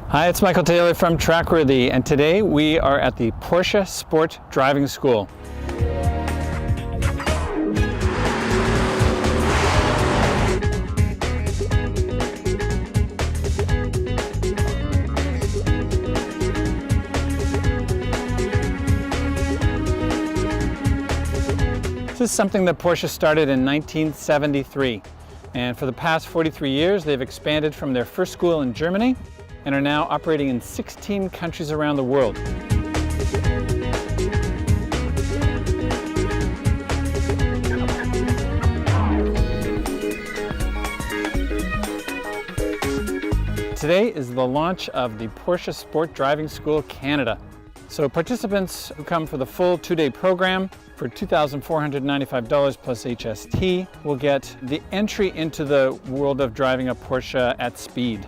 Hi, it's Michael Taylor from Trackworthy, and today we are at the Porsche Sport Driving School. This is something that Porsche started in 1973, and for the past 43 years they've expanded from their first school in Germany and are now operating in 16 countries around the world. Today is the launch of the Porsche Sport Driving School Canada. So participants who come for the full two-day program for $2,495 plus HST will get the entry into the world of driving a Porsche at speed.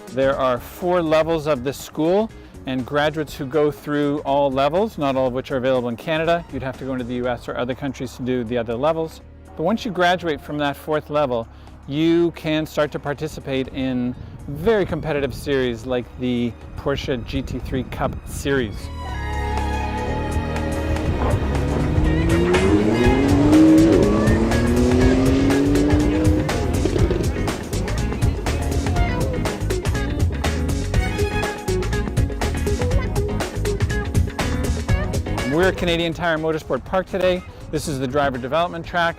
There are 4 levels of this school, and graduates who go through all levels, not all of which are available in Canada, you'd have to go into the US or other countries to do the other levels. But once you graduate from that 4th level, you can start to participate in very competitive series like the Porsche GT3 Cup Series. We're at Canadian Tire Motorsport Park today. This is the driver development track.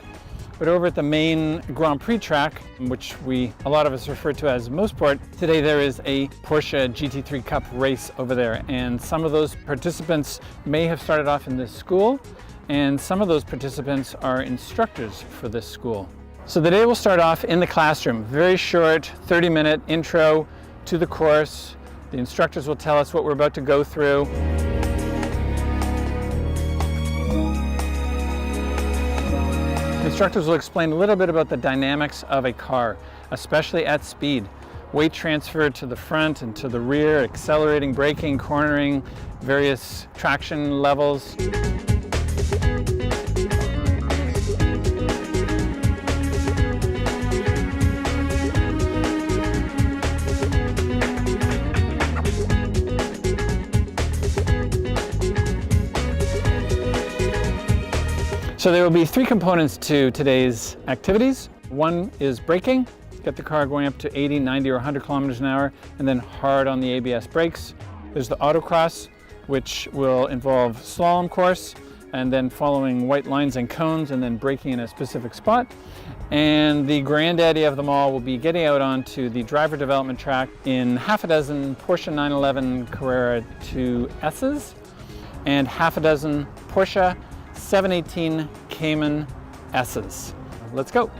But over at the main Grand Prix track, which a lot of us refer to as Mosport, today there is a Porsche GT3 Cup race over there. And some of those participants may have started off in this school, and some of those participants are instructors for this school. So the day will start off in the classroom. Very short, 30-minute intro to the course. The instructors will tell us what we're about to go through. Instructors will explain a little bit about the dynamics of a car, especially at speed. Weight transfer to the front and to the rear, accelerating, braking, cornering, various traction levels. So there will be 3 components to today's activities. One is braking, get the car going up to 80, 90, or 100 kilometers an hour, and then hard on the ABS brakes. There's the autocross, which will involve slalom course, and then following white lines and cones, and then braking in a specific spot. And the granddaddy of them all will be getting out onto the driver development track in half a dozen Porsche 911 Carrera 2S's and half a dozen Porsche 718 Cayman S's. Let's go.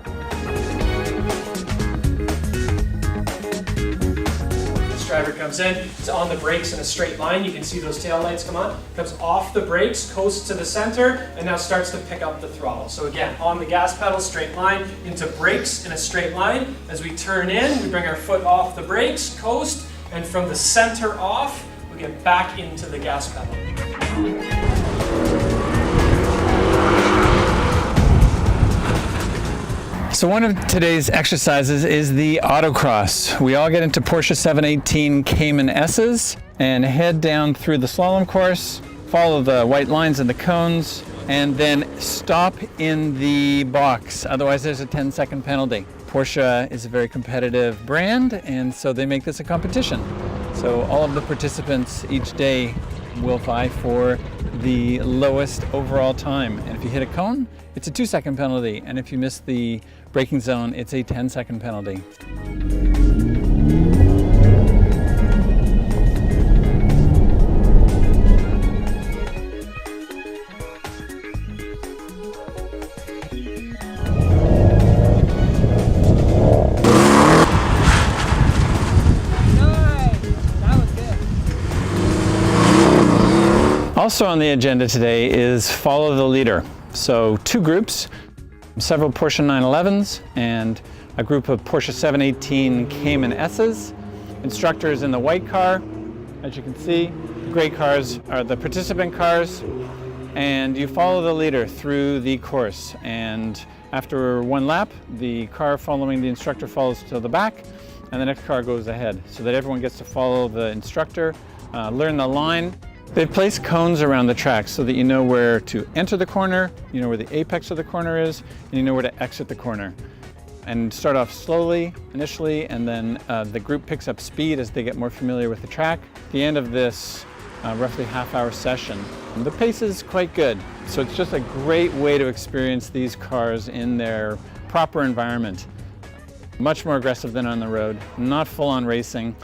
This driver comes in, it's on the brakes in a straight line. You can see those tail lights come on. Comes off the brakes, coasts to the center, and now starts to pick up the throttle. So again, on the gas pedal, straight line, into brakes in a straight line. As we turn in, we bring our foot off the brakes, coast, and from the center off, we get back into the gas pedal. So one of today's exercises is the autocross. We all get into Porsche 718 Cayman S's and head down through the slalom course, follow the white lines and the cones, and then stop in the box. Otherwise there's a 10-second penalty. Porsche is a very competitive brand, and so they make this a competition. So all of the participants each day will vie for the lowest overall time. And if you hit a cone, it's a 2-second penalty. And if you miss the braking zone, it's a 10-second penalty. Also on the agenda today is follow the leader. So 2 groups, several Porsche 911s and a group of Porsche 718 Cayman S's. Instructors in the white car, as you can see. The gray cars are the participant cars. and you follow the leader through the course. And after one lap, the car following the instructor follows to the back, and the next car goes ahead, so that everyone gets to follow the instructor, learn the line. They've placed cones around the track so that you know where to enter the corner, you know where the apex of the corner is, and you know where to exit the corner. And start off slowly initially, and then the group picks up speed as they get more familiar with the track. At the end of this roughly half-hour session, the pace is quite good. So it's just a great way to experience these cars in their proper environment. Much more aggressive than on the road, not full-on racing,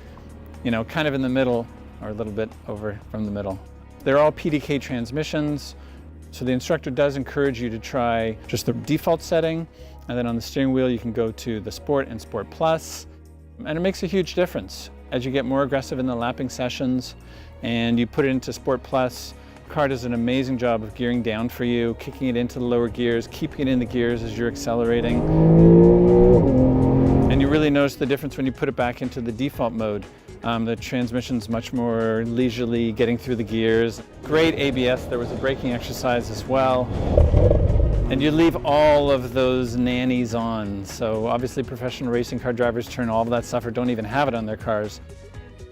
you know, kind of in the middle or a little bit over from the middle. They're all PDK transmissions, so the instructor does encourage you to try just the default setting, and then on the steering wheel you can go to the Sport and Sport Plus, and it makes a huge difference. As you get more aggressive in the lapping sessions and you put it into Sport Plus, the car does an amazing job of gearing down for you, kicking it into the lower gears, keeping it in the gears as you're accelerating. And you really notice the difference when you put it back into the default mode. The transmission's much more leisurely getting through the gears. Great ABS, there was a braking exercise as well. And you leave all of those nannies on. So obviously professional racing car drivers turn all of that stuff or don't even have it on their cars.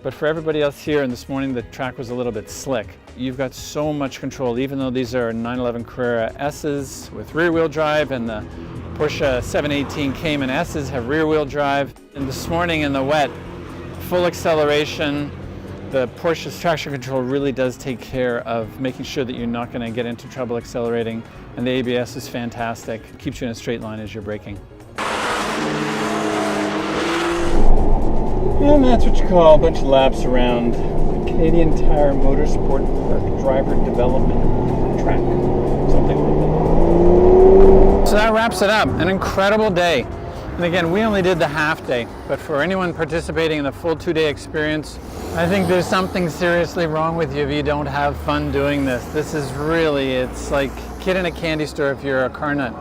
But for everybody else here, and this morning the track was a little bit slick. You've got so much control, even though these are 911 Carrera S's with rear wheel drive, and the Porsche 718 Cayman S's have rear wheel drive. And this morning in the wet, full acceleration, the Porsche's traction control really does take care of making sure that you're not going to get into trouble accelerating, and the ABS is fantastic. It keeps you in a straight line as you're braking. And that's what you call a bunch of laps around the Canadian Tire Motorsport Park Driver Development Track, something like that. So that wraps it up. An incredible day. And again, we only did the half day, but for anyone participating in the full 2-day experience, I think there's something seriously wrong with you if you don't have fun doing this. This is really, it's like a kid in a candy store if you're a car nut.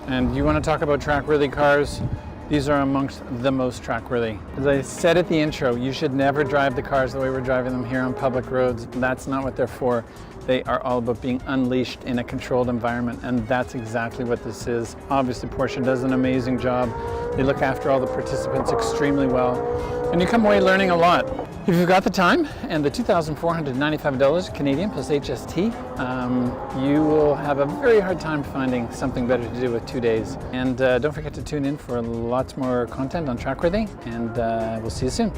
And you want to talk about track-worthy cars, these are amongst the most track-worthy. As I said at the intro, you should never drive the cars the way we're driving them here on public roads. That's not what they're for. They are all about being unleashed in a controlled environment, and that's exactly what this is. Obviously, Porsche does an amazing job. They look after all the participants extremely well, and you come away learning a lot. If you've got the time and the $2,495 Canadian plus HST, you will have a very hard time finding something better to do with 2 days. And don't forget to tune in for lots more content on Trackworthy, and we'll see you soon.